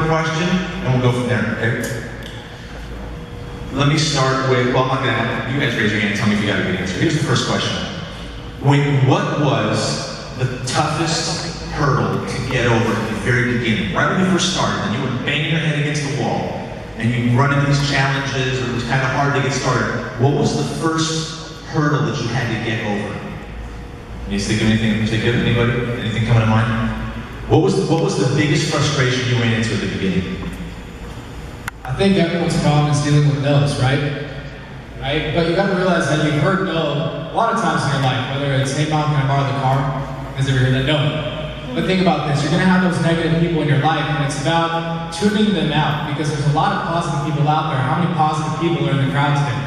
question, and we'll go from there, okay? Let me start with, well, I'm not gonna, you guys raise your hand and tell me if you got a good answer. Here's the first question. What was the toughest hurdle to get over at the very beginning? Right when you first started, and you were banging your head against the wall, and you run into these challenges, or it was kind of hard to get started. What was the first hurdle that you had to get over? Can you think of anything in particular? Anybody? Anything coming to mind? What was the biggest frustration you ran into at the beginning? I think everyone's problem is dealing with no's, right? But you got to realize that you've heard no a lot of times in your life, whether it's, hey mom, can I borrow the car? Has ever heard that? No. But think about this, you're going to have those negative people in your life, and it's about tuning them out, because there's a lot of positive people out there. How many positive people are in the crowd today?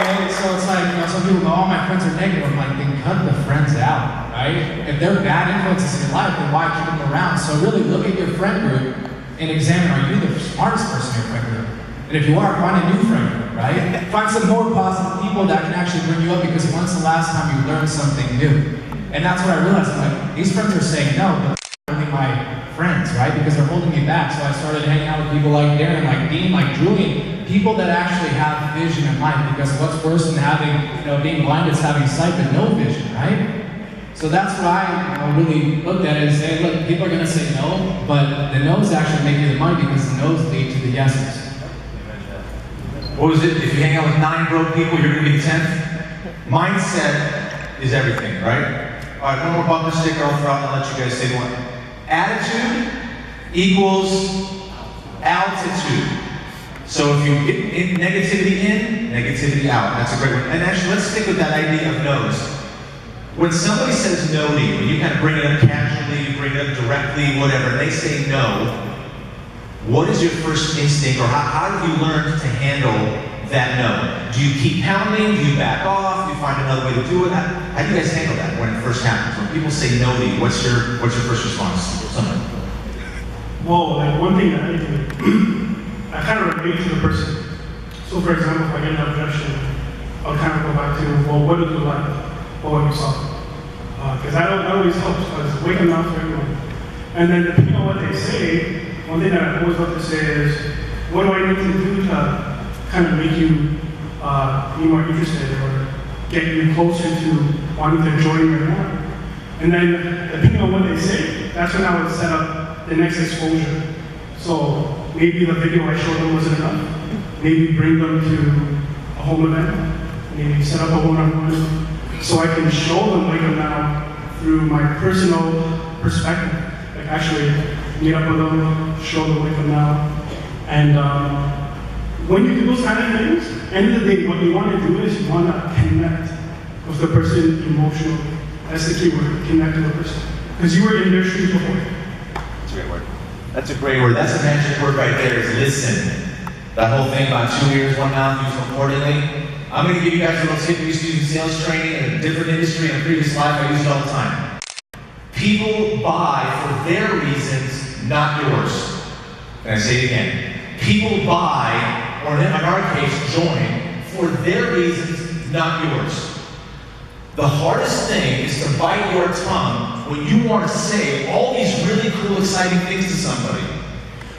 Okay, so it's like, some people go, oh, my friends are negative. I'm like, then cut the friends out, right? If they're bad influences in your life, then why keep them around? So really look at your friend group and examine, are you the smartest person in your friend group? And if you are, find a new friend group, right? Find some more positive people that can actually bring you up, because when's the last time you learned something new? And that's what I realized. I'm like, these friends are saying no, but they're really my friends, right? Because they're holding me back. So I started hanging out with people like Darren, like Dean, like Julian, people that actually have vision in life. Because what's worse than having, being blind is having sight but no vision, right? So that's what I really looked at it and say, look, people are going to say no, but the no's actually make you the money, because the no's lead to the yeses. What was it? If you hang out with 9 broke people, you're going to be the 10th? Mindset is everything, right? All right, one more bumper sticker I'll throw out and I'll let you guys say one. Attitude equals altitude. So if you get negativity in, negativity out. That's a great one. And actually, let's stick with that idea of no's. When somebody says no to you, and you kind of bring it up casually, you bring it up directly, whatever, and they say no, what is your first instinct, or how have you learned to handle that no? Do you keep pounding? Do you back off? Do you find another way to do it? How do you guys handle that when it first happens? When people say no to you, what's your first response? Someone? Well, like one thing that I do, I kind of relate to the person. So for example, if I get an objection, I'll kind of go back to, well, what did you like? Or what you saw? Because that always helps, because WakeUpNow now for everyone. And then depending on what they say, one thing that I always love to say is, what do I need to do to kind of make you be more interested, or get you closer to wanting to join your work? And then depending on what they say, that's when I would set up the next exposure. So maybe the video I showed them wasn't enough. Maybe bring them to a home event. Maybe set up a one-on-one. So I can show them WakeUpNow through my personal perspective. Like actually meet up with them, show them WakeUpNow. And when you do those kind of things, end of the day, what you want to do is you want to connect with the person emotionally. That's the key word, connect with the person. Because you were in their shoes before. That's a great word. That's a great word. That's a magic word right there, is listen. That whole thing about 2 ears, 1 mouth, use accordingly. I'm going to give you guys a little tip. We used to use in sales training in a different industry in a previous life. I use it all the time. People buy for their reasons, not yours. And I say it again. People buy, or in our case, join, for their reasons, not yours. The hardest thing is to bite your tongue when you want to say all these really cool, exciting things to somebody.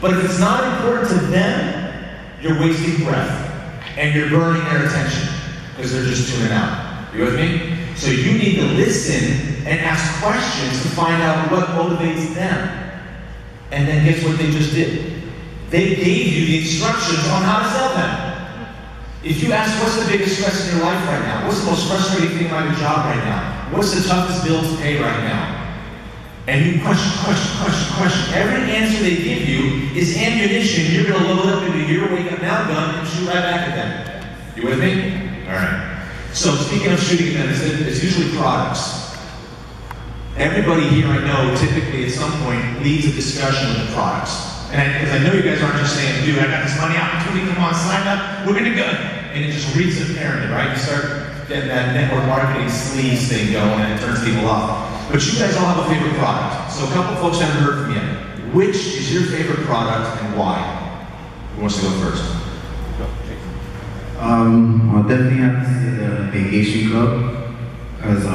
But if it's not important to them, you're wasting breath. And you're burning their attention, because they're just tuning out. You with me? So you need to listen and ask questions to find out what motivates them. And then guess what they just did? They gave you the instructions on how to sell them. If you ask, what's the biggest stress in your life right now? What's the most frustrating thing about your job right now? What's the toughest bill to pay right now? And you question. Every answer they give you is ammunition. You're going to load up into your WakeUpNow gun and shoot right back at them. You with me? All right. So speaking of shooting at them, it's usually products. Everybody here I know typically at some point leads a discussion with the products. And because I know you guys aren't just saying, dude, I got this money opportunity, come on, sign up, we're going to go. And it just reeks of paranoia, right? You start getting that network marketing sleaze thing going and it turns people off. But you guys all have a favorite product. So a couple folks haven't heard from you. Which is your favorite product and why? Who wants to go first? I'll definitely have to say the Vacation Club. Because a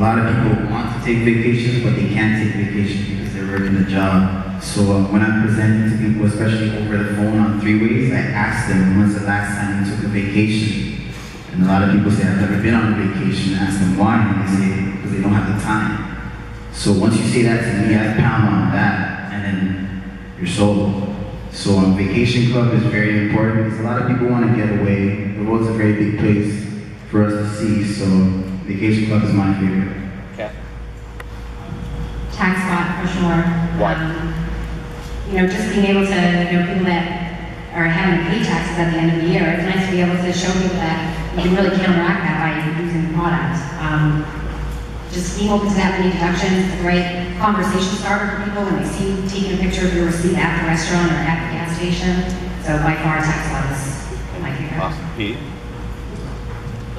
lot of people want to take vacations, but they can't take vacations because they're working a job. When I'm presenting to people, especially over the phone on three-ways, I ask them when's the last time you took a vacation. And a lot of people say, I've never been on a vacation. I ask them why, and they say, because they don't have the time. So once you say that to me, I pound on that, and then you're sold. So vacation club is very important because a lot of people want to get away. The world's a very big place for us to see, so vacation club is my favorite. Okay. Tax spot for sure. Why? Just being able to, people that are having to pay taxes at the end of the year, it's nice to be able to show people that you can really counteract that by using the product. Just being open to that many deductions is a great conversation starter for people when they see you taking a picture of your receipt at the restaurant or at the gas station. So by far, tax law is my favorite. Awesome. Pete?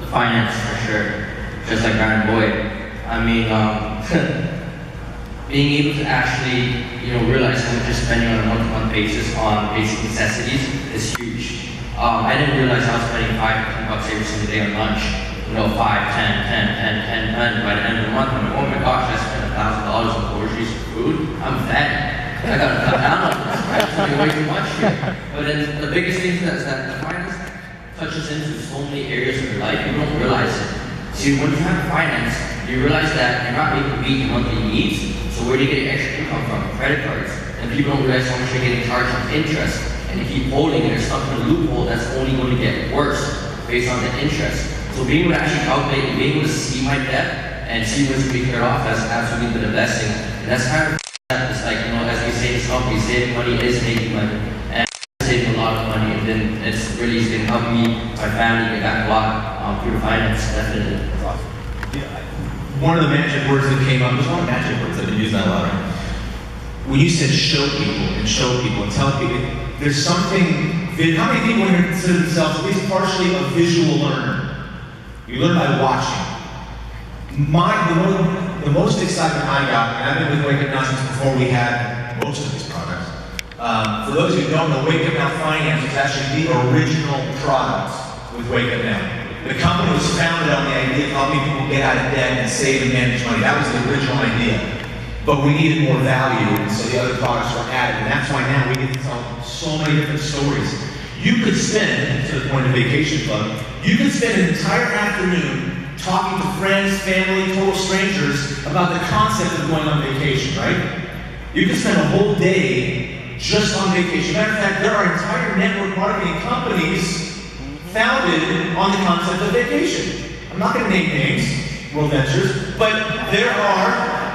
The finance for sure, just like Ryan Boyd. I mean, being able to actually, realize how much you're spending on a month-to-month basis on basic necessities is huge. I didn't realize I was spending $5 to $10 every single day on lunch. 5, 10, 10, 10, 10, 10. By the end of the month, I'm like, oh my gosh, I spent $1,000 on groceries for food. I'm fed. I gotta cut down on this, right? It's doing way too much here. But then the biggest thing is that the finance touches into so many areas of your life, you don't realize it. See, when you have finance, you realize that you're not able to meet your monthly needs, so where do you get your extra income from? Credit cards. And people don't realize how much you're getting charged on interest. And you keep holding it, there's stuck in a loophole that's only going to get worse based on the interest. So being able to actually calculate and being able to see my debt and see what's going to be cleared off, that's absolutely been investing. And that's kind of, it's like, as we say in this company, saving money is making money. And saving a lot of money, and then it's really going to help me, my family, get back a lot through finance, definitely. That's awesome. One of the magic words that came up, there's a lot of magic words that have been used that a lot, right? When you said show people and tell people, there's something, how many people here consider themselves at least partially a visual learner? You learn by watching. The most excitement I got, and I've been with WakeUpNow since before we had most of these products. For those who don't know, WakeUpNow Finance was actually the original product with WakeUpNow. The company was founded on the idea of helping people get out of debt and save and manage money. That was the original idea. But we needed more value, and so the other products were added. And that's why now we get to tell so many different stories. You could spend, to the point of Vacation Club, you could spend an entire afternoon talking to friends, family, total strangers about the concept of going on vacation, right? You could spend a whole day just on vacation. Matter of fact, there are entire network marketing companies founded on the concept of vacation. I'm not going to name names, World Ventures, but there are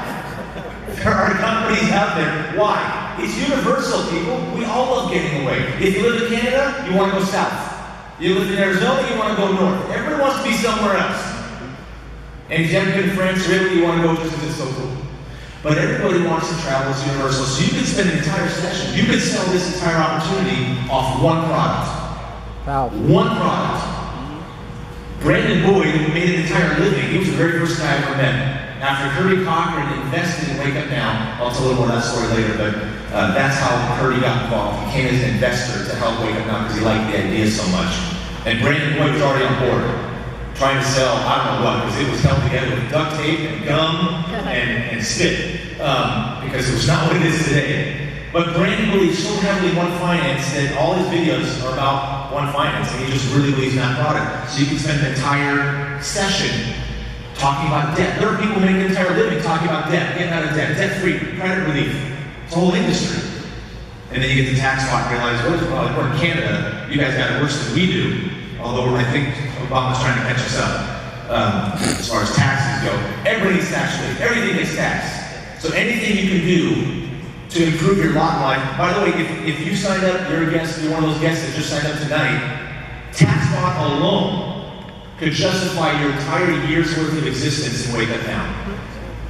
companies out there. Why? It's universal, people. We all love getting away. If you live in Canada, you want to go south. You live in Arizona, you want to go north. Everyone wants to be somewhere else. And if you haven't been to France or Italy, you want to go just because it's so cool. But everybody wants to travel. It's universal. So you could spend an entire session. You could sell this entire opportunity off one product. Wow. One product. Brandon Boyd made an entire living. He was the very first guy I ever met. After Curdy Cochran invested in WakeUpNow, I'll tell a little more of that story later, but that's how Curdy got involved. He came as an investor to help WakeUpNow because he liked the idea so much. And Brandon Boyd was already on board, trying to sell, I don't know what, because it was held together with duct tape and gum and spit, because it was not what it is today. But Brandon believes so heavily in One Finance that all his videos are about One Finance, and he just really believes in that product. So you can spend an entire session talking about debt. There are people making an entire living talking about debt, getting out of debt, debt-free, credit relief. It's a whole industry. And then you get the tax law and realize, well, we're in Canada, you guys got it worse than we do. Although I think Obama's trying to catch us up as far as taxes go. Everybody gets tax relief. Everything gets taxed. So anything you can do to improve your lot in life. By the way, if you signed up, you're a guest, you're one of those guests that just signed up tonight, tax law alone could justify your entire year's worth of existence in WakeUpNow.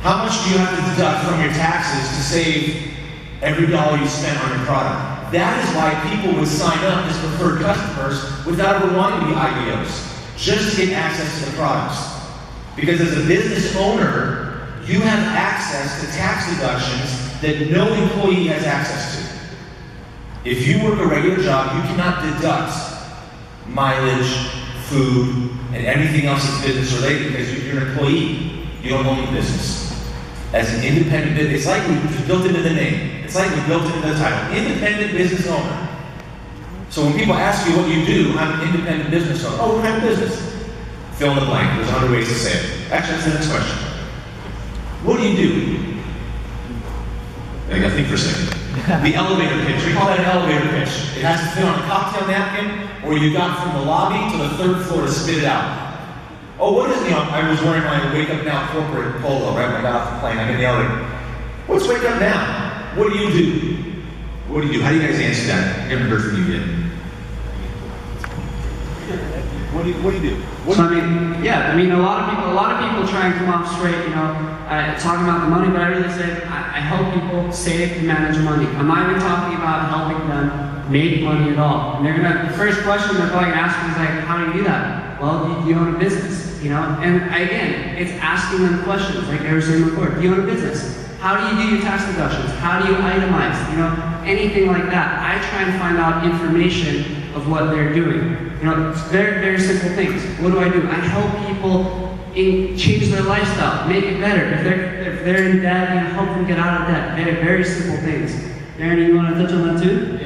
How much do you have to deduct from your taxes to save every dollar you spent on your product? That is why people would sign up as preferred customers without ever wanting to be IBOs, just to get access to the products. Because as a business owner, you have access to tax deductions that no employee has access to. If you work a regular job, you cannot deduct mileage, food, and anything else that's business related because you're an employee. You don't own the business. As an independent business, it's like we just built into the name. It's like we built into the title, independent business owner. So when people ask you what you do, I'm an independent business owner. Oh, what kind of business? Fill in the blank. There's 100 ways to say it. Actually, that's the next question. What do you do? I gotta think for a second. The elevator pitch. We call that an elevator pitch. It has to fit on a cocktail napkin, or you got from the lobby to the 3rd floor to spit it out. Oh, what is the, I was wearing my Wake Up Now corporate polo, right? When I got off the plane, I'm in the elevator. What's Wake Up Now? What do you do? What do you do? How do you guys answer that? I haven't heard from you yet. What do you do? So I mean, a lot of people try and come off straight, talking about the money, but I really say I help people save and manage money. I'm not even talking about helping them make money at all. And the first question they're probably gonna ask me is like, how do you do that? Well, you own a business, And again, it's asking them questions like every single report. Do you own a business? How do you do your tax deductions? How do you itemize? Anything like that. I try and find out information of what they're doing. It's very, very simple things. What do? I help people change their lifestyle, make it better. If they're in debt, help them get out of debt. Very, very simple things. Aaron, you want to touch on that too?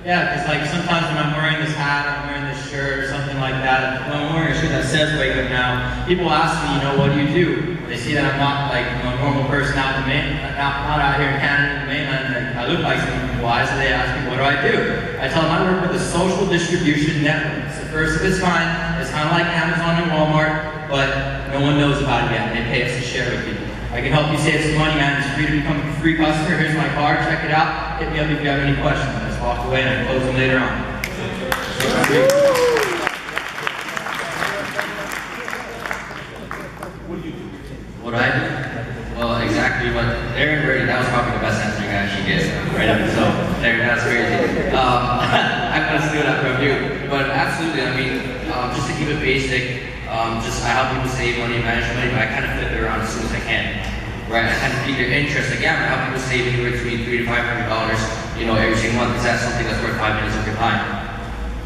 Yeah, because like sometimes when I'm wearing this hat, I'm wearing this shirt or something like that, when I'm wearing a shirt that says Wake Up Now, people ask me, what do you do? They see that I'm not like a normal person out in the not out here in Canada, in the mainland, and I look like someone. Why? So they ask me, what do I do? I tell them I work with a social distribution network. It's the first of its kind. It's kind of like Amazon and Walmart, but no one knows about it yet. They pay us to share with people. I can help you save some money, man. It's free to become a free customer. Here's my card. Check it out. Hit me up if you have any questions. I just walk away and I close them later on. What do I do? Well, exactly what Aaron already, that was probably the best answer you can actually get right up. So, Aaron, that's crazy. I'm going to steal that from you. But absolutely, just to keep it basic, I help people save money, manage money, but I kind of flip it around as soon as I can. Right? I kind of pique your interest. Again, I help people save anywhere between $300 to $500, every single month, because that's something that's worth 5 minutes of your time.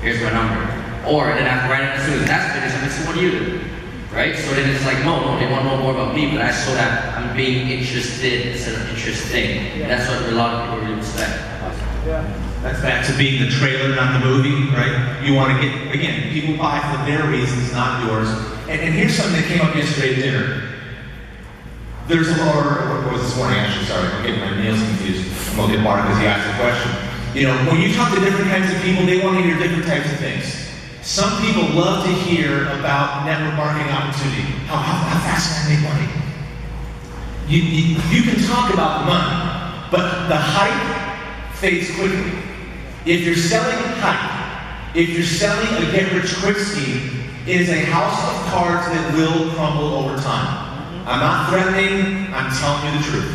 Here's my number. Or then after as soon as that's finished, I'm like, so what do you do? Right? So then it's like, no, they want to know more about me, but I saw that I'm being interested instead of interesting. And that's what a lot of people really respect. Yeah. That's back to being the trailer, not the movie, right? You want to get, again, people buy for their reasons, not yours. And here's something that came up yesterday at dinner. There's what was this morning, actually, sorry, I'm getting my meals confused. I'm going to get Mark because he asked the question. When you talk to different kinds of people, they want to hear different types of things. Some people love to hear about network marketing opportunity, how fast can I make money? You can talk about the money, but the hype fades quickly. If you're selling hype, if you're selling a get-rich-quick scheme, it is a house of cards that will crumble over time. I'm not threatening, I'm telling you the truth.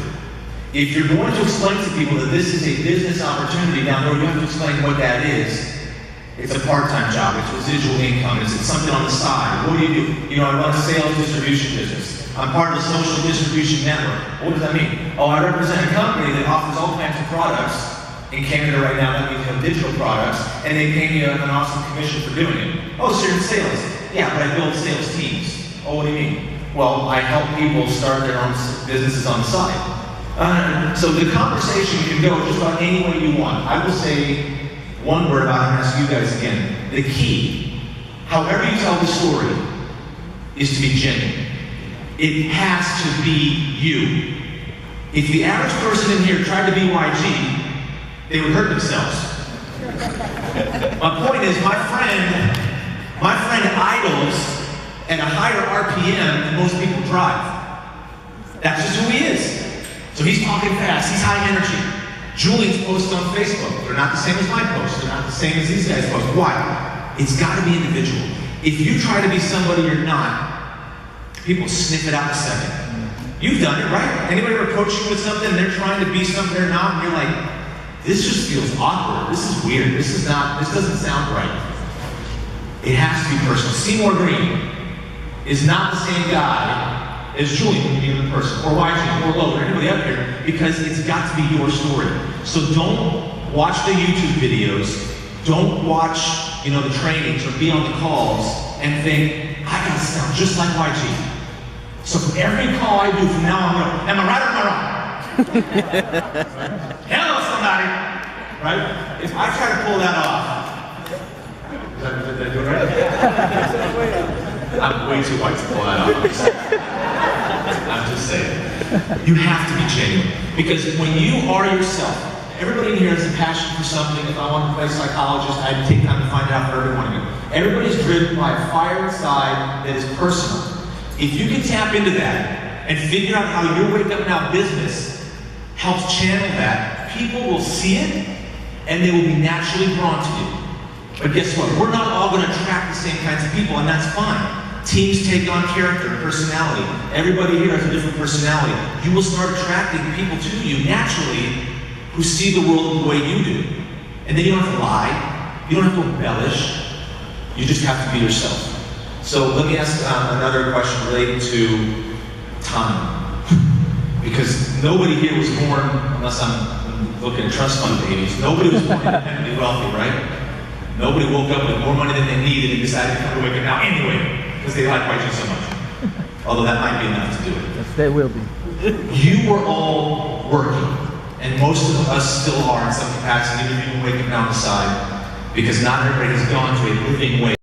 If you're going to explain to people that this is a business opportunity down there, you have to explain what that is. It's a part-time job, it's residual income, it's something on the side. What do? I run a sales distribution business. I'm part of the social distribution network. What does that mean? Oh, I represent a company that offers all kinds of products. In Canada right now, that means digital products, and they pay me an awesome commission for doing it. Oh, so you're in sales. Yeah, but I build sales teams. Oh, what do you mean? Well, I help people start their own businesses on the side. So the conversation can go just about any way you want. I will say one word about it and ask you guys again. The key, however you tell the story, is to be genuine. It has to be you. If the average person in here tried to be YG, they would hurt themselves. My point is, my friend idles at a higher RPM than most people drive. That's just who he is. So he's talking fast, he's high energy. Julian's posts on Facebook, they're not the same as my posts, they're not the same as these guys' posts. Why? It's gotta be individual. If you try to be somebody you're not, people sniff it out in a second. You've done it, right? Anybody ever approach you with something and they're trying to be something they're not, and you're like, this just feels awkward, this is weird, this doesn't sound right. It has to be personal. Seymour Green is not the same guy as Julian, the other person, or YG, or Logan, or anybody up here, because it's got to be your story. So don't watch the YouTube videos, don't watch, the trainings or be on the calls and think, I gotta sound just like YG. So for every call I do from now on, am I right or am I wrong? Hello, somebody! Right? If I try to pull that off, did I do it right? I'm way too white to pull that off. I'm just saying. You have to be genuine. Because when you are yourself, everybody in here has a passion for something. If I want to play psychologist, I'd take time to find out for every one of you. Everybody's driven by a fire inside that is personal. If you can tap into that and figure out how your Wake Up Now business helps channel that, people will see it and they will be naturally drawn to you. But guess what? We're not all going to attract the same kinds of people, and that's fine. Teams take on character and personality. Everybody here has a different personality. You will start attracting people to you naturally who see the world the way you do. And then you don't have to lie. You don't have to embellish. You just have to be yourself. So let me ask another question relating to time. Because nobody here was born, unless I'm looking at trust fund babies, nobody was born independently wealthy, right? Nobody woke up with more money than they needed and decided to come to Wake Up Now anyway, because they like YG so much. Although that might be enough to do it. Yes, they will be. You were all working, and most of us still are in some capacity, even Wake Up Now on the side, because not everybody has gone to a living wage.